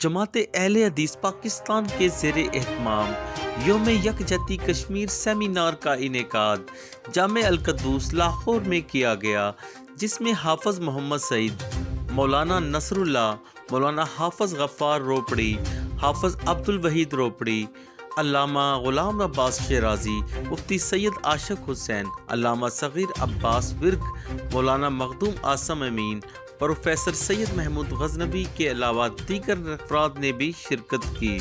جماعت اہل حدیث پاکستان کے زیر اہتمام یوم یکجہتی کشمیر سیمینار کا انعقاد جامع القدوس لاہور میں کیا گیا، جس میں حافظ محمد سعید، مولانا نصر اللہ، مولانا حافظ غفار روپڑی، حافظ عبدالوحید روپڑی، علامہ غلام عباس شیرازی، مفتی سید عاشق حسین، علامہ صغیر عباس ورک، مولانا مخدوم عاصم امین، پروفیسر سید محمود غزنوی کے علاوہ دیگر افراد نے بھی شرکت کی۔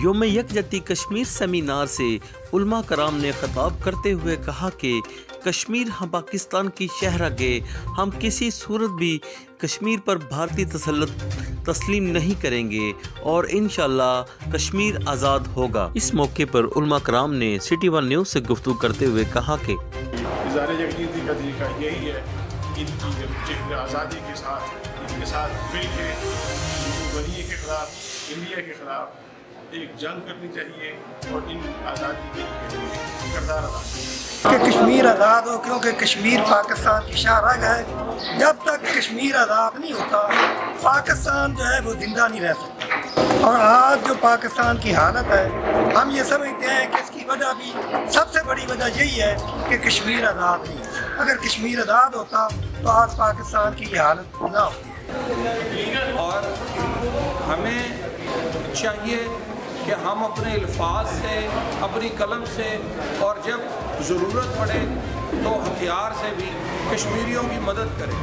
یوم یکجہتی کشمیر سیمینار سے علماء کرام نے خطاب کرتے ہوئے کہا کہ کشمیر ہم پاکستان کی شہرگاہ، ہم کسی صورت بھی کشمیر پر بھارتی تسلط تسلیم نہیں کریں گے اور انشاءاللہ کشمیر آزاد ہوگا۔ اس موقع پر علماء کرام نے سٹی ون نیوز سے گفتگو کرتے ہوئے کہا کہ اظہار یکجہتی کا طریقہ یہی ہے، ان کی آزادی کے ساتھ مل کے غنی کے خلاف، انڈیا کے خلاف ایک جنگ کرنی چاہیے اور ان آزادی کے لیے کردار ادا کرنا کہ کشمیر آزاد ہو، کیونکہ کشمیر پاکستان کی شاہراہ ہے۔ جب تک کشمیر آزاد نہیں ہوتا پاکستان جو ہے وہ زندہ نہیں رہ سکتا۔ اور آج جو پاکستان کی حالت ہے، ہم یہ سمجھتے ہیں کہ اس کی وجہ بھی سب سے بڑی وجہ یہی ہے کہ کشمیر آزاد نہیں ہے۔ اگر کشمیر آزاد ہوتا تو آج پاکستان کی یہ حالت نہ ہوتی۔ اور ہمیں چاہیے کہ ہم اپنے الفاظ سے، اپنی قلم سے اور جب ضرورت پڑے تو ہتھیار سے بھی کشمیریوں کی مدد کریں۔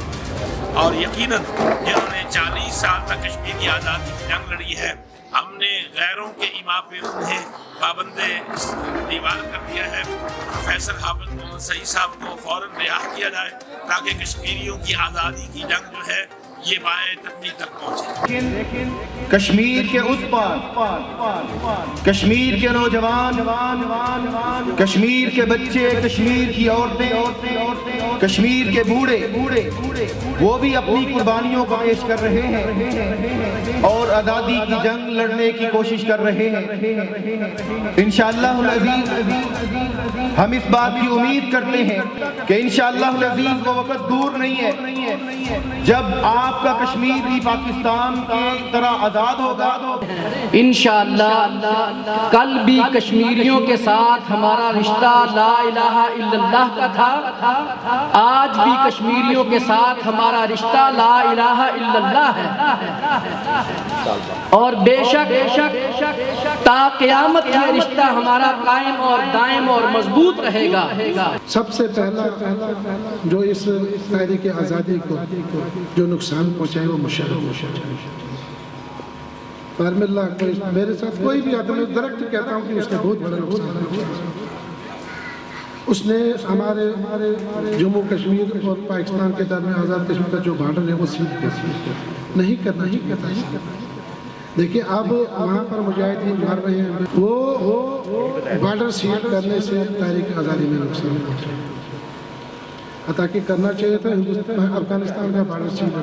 اور یقیناً جنہوں نے 40 سال تک کشمیر کی آزادی کی جنگ لڑی ہے، ہم نے غیروں کے ایما پہ انہیں پابند دیوار کر دیا ہے۔ پروفیسر حافظ محمد سعید صاحب کو فوراً رہا کیا جائے تاکہ کشمیریوں کی آزادی کی جنگ جو ہے یہ بائیں تکمیل تک پہنچے۔ کشمیر کے اس پار، کشمیر کے نوجوان، کشمیر کے بچے، کشمیر کی عورتیں، کشمیر کے بوڑھے، وہ بھی اپنی قربانیوں کو پیش کر رہے ہیں اور آزادی کی جنگ لڑنے کی کوشش کر رہے ہیں۔ انشاءاللہ العزیز ہم اس بات کی امید کرتے ہیں کہ انشاءاللہ العزیز وہ وقت دور نہیں ہے جب آپ کا کشمیر بھی پاکستان کی طرح آزاد ہوگا۔ انشاءاللہ کل بھی کشمیریوں کے ساتھ ہمارا رشتہ لا الہ الا اللہ کا تھا، آج بھی کشمیریوں کے ساتھ ہمارا رشتہ لا الہ الا اللہ ہے، اور بے شک تا قیامت یہ رشتہ ہمارا قائم اور دائم اور مضبوط رہے گا۔ سب سے پہلا جو اس تحریک آزادی کو جو نقصان پہنچائے وہ مشرف بارم اللہ، میرے ساتھ کوئی بھی آدمی درخت کہتا ہوں کہ اس نے بہت بڑا نقصان کیا۔ اس نے ہمارے جموں کشمیر اور پاکستان کے درمیان آزاد کشمیر کا جو بارڈر ہے وہ سیل کیا، نہیں کرنا چاہیے۔ دیکھیں اب وہاں پر مجاہدین مر رہے ہیں، وہ بارڈر سیل کرنے سے تحریک آزادی میں نقصان پہنچا۔ تاکہ کرنا چاہیے تھا افغانستان کا بارڈر سیل کو،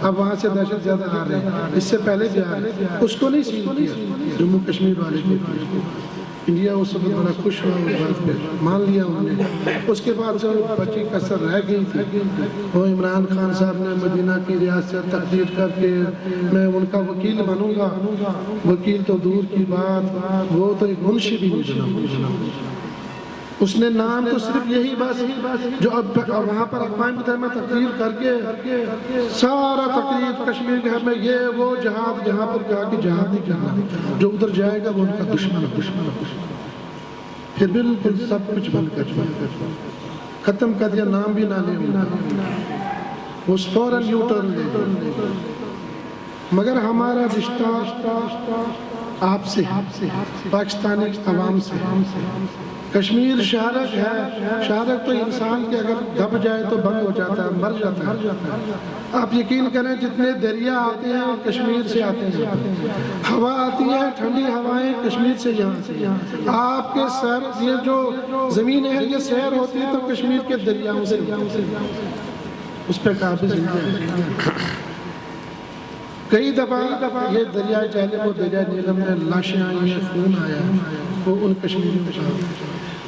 اب وہاں سے دہشت زیادہ آ رہے ہیں، اس سے پہلے بھی آ رہے ہیں، اس کو نہیں سیل کیا جموں کشمیر والے کو۔ انڈیا اس وقت بڑا خوش ہوا اس بات پہ، مان لیا انہوں نے۔ اس کے بعد جو بچی کسر رہ گئی تھی، وہ عمران خان صاحب نے مدینہ کی ریاست تقریر کر کے میں ان کا وکیل بنوں گا، وکیل تو دور کی بات، وہ تو ایک منشی بھی نہیں بنا۔ اس نے نام تو صرف یہی بس جو اب وہاں پر اقوام متحدہ میں تقریر کر کے سارا تقریر کشمیر کے میں یہ وہ جہاد جہاں پر کہا کہ جہاد نہیں کرنا، جو ادھر جائے گا وہ ان کا دشمن ہے۔ پھر بالکل سب کچھ بند کر ختم کر دیا، نام بھی نہ لے، اس فوراً یو ٹرن لے۔ مگر ہمارا رشتہ آپ سے، پاکستانی عوام سے۔ کشمیر شہرک ہے، شہرک تو انسان کے اگر دب جائے تو بند ہو جاتا ہے، مر جاتا ہے۔ آپ یقین کریں جتنے دریا آتے ہیں کشمیر سے آتے ہیں، ہوا آتی ہے، ٹھنڈی ہوائیں کشمیر سے یہاں سے، آپ کے سر یہ جو زمین ہے یہ سیر ہوتی ہے تو کشمیر کے دریاؤں سے اس پہ قابض ہے۔ کئی دفعہ یہ دریائے جہلم اور دریائے نیلم میں لاشیں آئی ہیں، خون آیا، وہ ان کشمیریوں کا۔